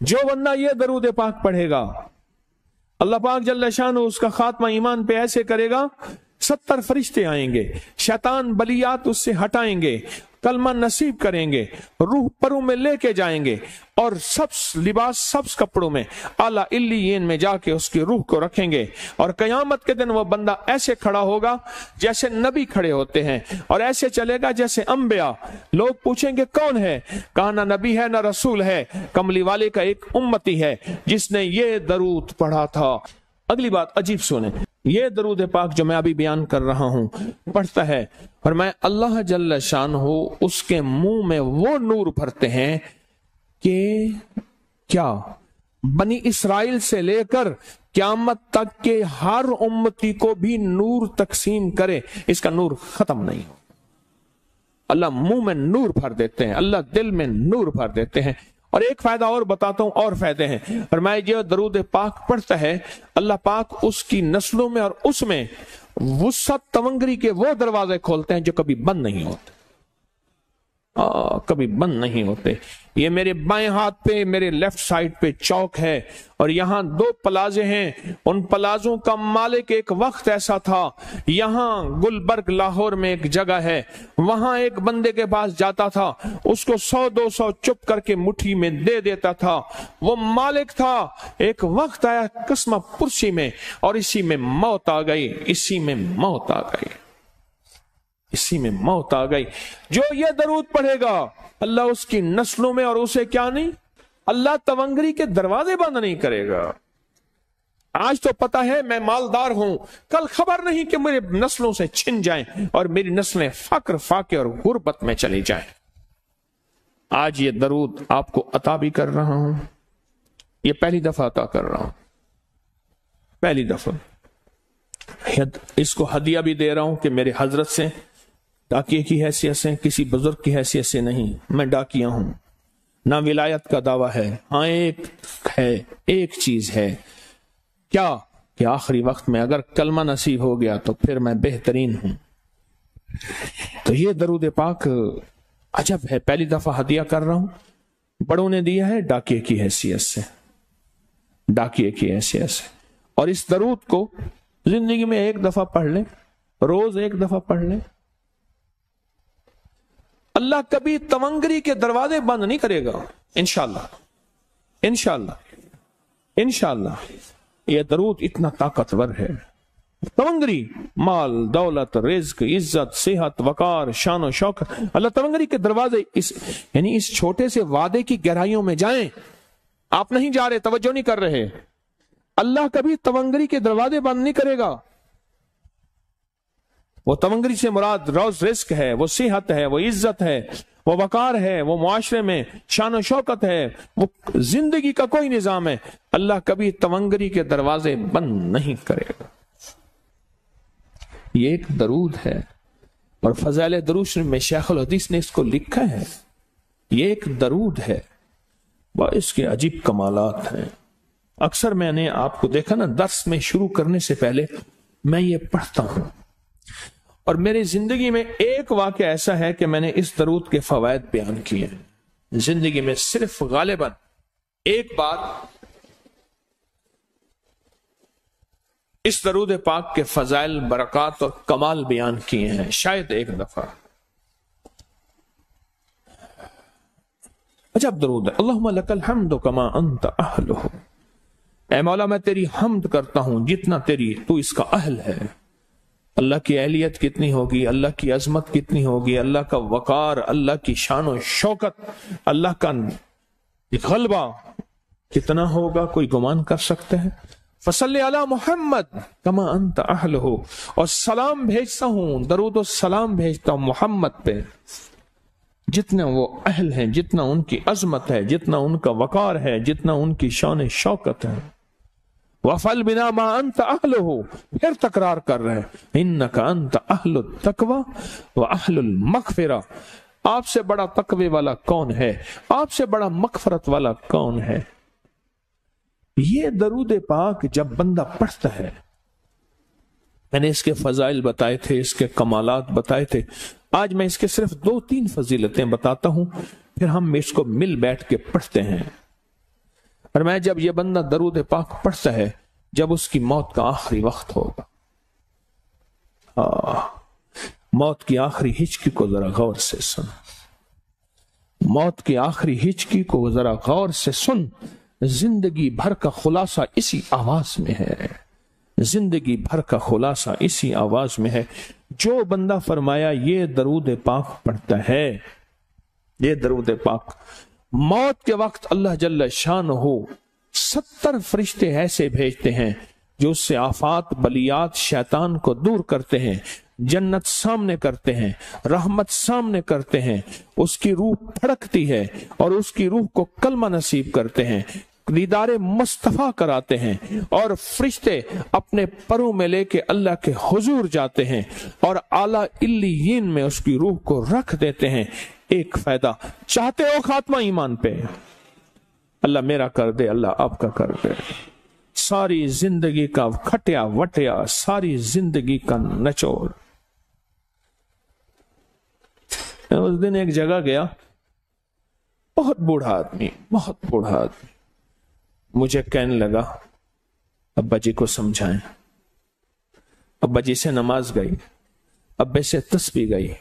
जो बंदा ये दरूद पाक पढ़ेगा, अल्लाह पाक जल्ल शानु उसका खात्मा ईमान पे ऐसे करेगा, 70 फरिश्ते आएंगे, शैतान बलियात उससे हटाएंगे, कलमा नसीब करेंगे, रूह परों में लेके जाएंगे और सब्स लिबास, सब्स कपड़ों में आला इल्लियीन में जाके उसकी रूह को रखेंगे। और कयामत के दिन वो बंदा ऐसे खड़ा होगा जैसे नबी खड़े होते हैं, और ऐसे चलेगा जैसे अंबिया। लोग पूछेंगे कौन है? कहा ना नबी है ना रसूल है, कमली वाले का एक उम्मती है जिसने ये दरूद पढ़ा था। अगली बात अजीब सुने, ये दरूद पाक जो मैं अभी बयान कर रहा हूं पढ़ता है और मैं अल्लाह जल्ल शानहू उसके मुंह में वो नूर भरते हैं कि क्या बनी इस्राइल से लेकर क़यामत तक के हर उम्मती को भी नूर तकसीम करे, इसका नूर खत्म नहीं हो। अल्लाह मुंह में नूर भर देते हैं, अल्लाह दिल में नूर भर देते हैं। और एक फायदा और बताता हूं, और फायदे हैं। और मैं जो दरूद पाक पढ़ता है, अल्लाह पाक उसकी नस्लों में और उसमें वुसअत तवंगरी के वो दरवाजे खोलते हैं जो कभी बंद नहीं होते, कभी बंद नहीं होते। ये मेरे बाएं हाथ पे, मेरे लेफ्ट साइड पे चौक है और यहाँ 2 प्लाजे हैं। उन प्लाजों का मालिक एक वक्त ऐसा था, यहाँ गुलबर्ग लाहौर में एक जगह है, वहां एक बंदे के पास जाता था, उसको 100-200 चुप करके मुट्ठी में दे देता था। वो मालिक था। एक वक्त आया कस्मा पुरसी में और इसी में मौत आ गई, इसी में मौत आ गई, इसी में मौत आ गई। जो ये दरूद पढ़ेगा अल्लाह उसकी नस्लों में और उसे क्या नहीं, अल्लाह तवंगरी के दरवाजे बंद नहीं करेगा। आज तो पता है मैं मालदार हूं, कल खबर नहीं कि मेरे नस्लों से छिन जाएं और मेरी नस्लें फक्र फाके और गुर्बत में चली जाएं। आज ये दरूद आपको अता भी कर रहा हूं, ये पहली दफा अता कर रहा हूं, पहली दफा। इसको हदिया भी दे रहा हूं कि मेरे हजरत से, डाकिए की हैसियत से, किसी बुजुर्ग की हैसियत से नहीं, मैं डाकिया हूं, ना विलायत का दावा है। हाँ एक है, एक चीज है, क्या कि आखिरी वक्त में अगर कलमा नसीब हो गया तो फिर मैं बेहतरीन हूं। तो ये दरूद पाक अजब है, पहली दफा हदिया कर रहा हूं, बड़ों ने दिया है डाकिए की हैसियत से, डाकिए की हैसियत से। और इस दरूद को जिंदगी में एक दफा पढ़ ले, रोज एक दफा पढ़ ले, अल्लाह कभी तवंगरी के दरवाजे बंद नहीं करेगा, इंशाअल्लाह, इंशाअल्लाह, इंशाअल्लाह। यह दरूद इतना ताकतवर है। तवंगरी, माल, दौलत, रिज्क, इज्जत, सेहत, वकार, शान और शौकत, अल्लाह तवंगरी के दरवाजे यानी इस छोटे से वादे की गहराइयों में जाएं। आप नहीं जा रहे, तवज्जो नहीं कर रहे। अल्लाह कभी तवंगरी के दरवाजे बंद नहीं करेगा। वो तवंगरी से मुराद रोज रिस्क है, वो सेहत है, वो इज्जत है, वो वकार है, वो मुआशरे में शान और शौकत है, वो जिंदगी का कोई निजाम है। अल्लाह कभी तवंगरी के दरवाजे बंद नहीं करेगा। ये एक दरूद है और फज़ाइल दरूद शरीफ में शेखुल हदीस ने इसको लिखा है। ये एक दरूद है, वह इसके अजीब कमालात हैं। अक्सर मैंने आपको देखा ना, दर्स में शुरू करने से पहले मैं ये पढ़ता हूं और मेरी जिंदगी में एक वाक़या ऐसा है कि मैंने इस दरूद के फवायद बयान किए हैं। जिंदगी में सिर्फ गालिबन एक बार इस दरूद पाक के फजाइल, बरकत और कमाल बयान किए हैं, शायद एक दफा। अजब दरूद है। अल्लाहुम्मा लकल हम्दु कमा अंत अहलुहु। ऐ मौला मैं तेरी हमद करता हूं जितना तू इसका अहल है। अल्लाह की अहलियत कितनी होगी, अल्लाह की अजमत कितनी होगी, अल्लाह का वकार, अल्लाह की शान और शौकत, अल्लाह का गलबा कितना होगा, कोई गुमान कर सकते हैं। फसल्ले अला मोहम्मद कमा अंत अहलुहु। और सलाम भेजता हूं, दरूद और सलाम भेजता हूं मोहम्मद पे जितने वो अहल हैं, जितना उनकी अजमत है, जितना उनका वकार है, जितना उनकी शान शौकत है। वफल बिना मा अंत अहलुहु, फिर तकरार कर रहे हैं, इन्नका अंत अहलुत तकवा व अहलुल मगफिरा। आपसे बड़ा तकवे वाला कौन है, आपसे बड़ा मगफरत वाला कौन है। ये दरूद पाक जब बंदा पढ़ता है, मैंने इसके फजाइल बताए थे, इसके कमालात बताए थे। आज मैं इसके सिर्फ 2-3 फजीलतें बताता हूं, फिर हम इसको मिल बैठ के पढ़ते हैं। اور میں جب یہ بندہ درود پاک پڑھتا ہے جب اس کی موت کا آخری وقت ہوگا، موت کی آخری ہچکی کو ذرا غور سے سن، موت کی آخری ہچکی کو ذرا غور سے سن، زندگی بھر کا خلاصہ اسی آواز میں ہے، زندگی بھر کا خلاصہ اسی آواز میں ہے۔ جو بندہ فرمایا یہ درود پاک پڑھتا ہے، یہ درود پاک، موت کے وقت اللہ جل شانہ 70 فرشتے ایسے بھیجتے ہیں جو اس سے آفات بلیات شیطان کو دور کرتے ہیں، جنت سامنے کرتے ہیں، رحمت سامنے کرتے ہیں، اس کی روح پھڑکتی ہے اور اس کی روح کو کلمہ نصیب کرتے ہیں، دیدار مصطفیٰ کراتے ہیں، اور فرشتے اپنے پروں میں لے کے اللہ کے حضور جاتے ہیں اور اعلیٰ علیین میں اس کی روح کو رکھ دیتے ہیں۔ ایک فائدہ چاہتے ہو خاتمہ ایمان پہ، اللہ میرا کر دے، اللہ آپ کا کر دے، ساری زندگی کا کھٹیا وٹیا، ساری زندگی کا نچوڑ۔ اس دن ایک جگہ گیا، بہت بوڑھا آدمی، بہت بوڑھا آدمی، مجھے کہنے لگا ابا جی کو سمجھائیں۔ ابا جی سے نماز گئی، ابے سے تسبیح گئی،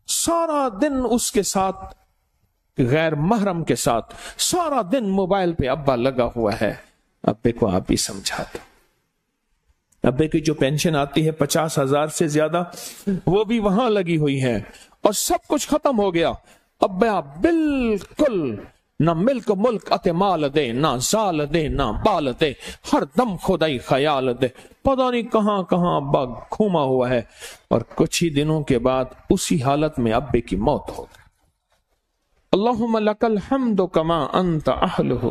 سارا دن اس کے ساتھ غیر محرم کے ساتھ سارا دن موبائل پہ ابا لگا ہوا ہے۔ ابے کو آپ ہی سمجھا دو۔ ابے کی جو پینشن آتی ہے 50,000 سے زیادہ، وہ بھی وہاں لگی ہوئی ہے اور سب کچھ ختم ہو گیا۔ ابا بالکل نہ ملک ملک اتے مال دے، نہ زال دے، نہ بال دے، ہر دم خدائی خیال دے۔ پتہ نہیں کہاں کہاں ابا گھوما ہوا ہے، اور کچھ ہی دنوں کے بعد اسی حالت میں ابے کی موت ہو گئی۔ اللہم لک الحمد کما انت اہلہ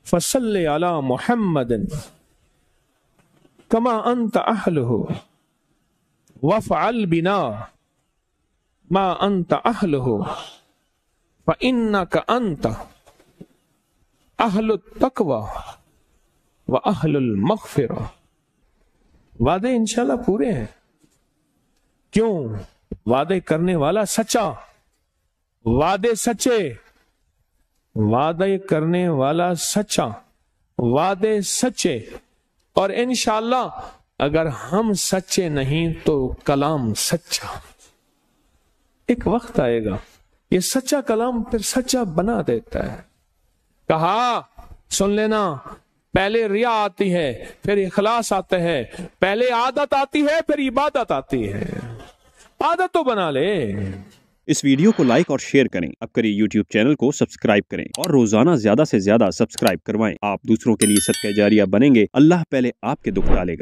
فصلی علی محمد کما انت اہلہ وافعل بنا ما انت اہلہ فإنک انت اہل التقوی و اہل المغفرہ۔ وعدے انشاءاللہ پورے ہیں، کیوں؟ وعدے کرنے والا سچا، وعدے سچے، وعدے کرنے والا سچا، وعدے سچے، اور انشاءاللہ اگر ہم سچے نہیں تو کلام سچا۔ ایک وقت آئے گا یہ سچا کلام پھر سچا بنا دیتا ہے۔ کہا سن لینا، پہلے ریا آتی ہے پھر اخلاص آتا ہے، پہلے عادت آتی ہے پھر عبادت آتی ہے۔ عادت تو بنا لے۔ اس ویڈیو کو لائک اور شیئر کریں، اب کریے یوٹیوب چینل کو سبسکرائب کریں اور روزانہ زیادہ سے زیادہ سبسکرائب کروائیں۔ آپ دوسروں کے لیے صدقہ جاریہ بنیں گے، اللہ پہلے آپ کے دکھ ڈالے گا۔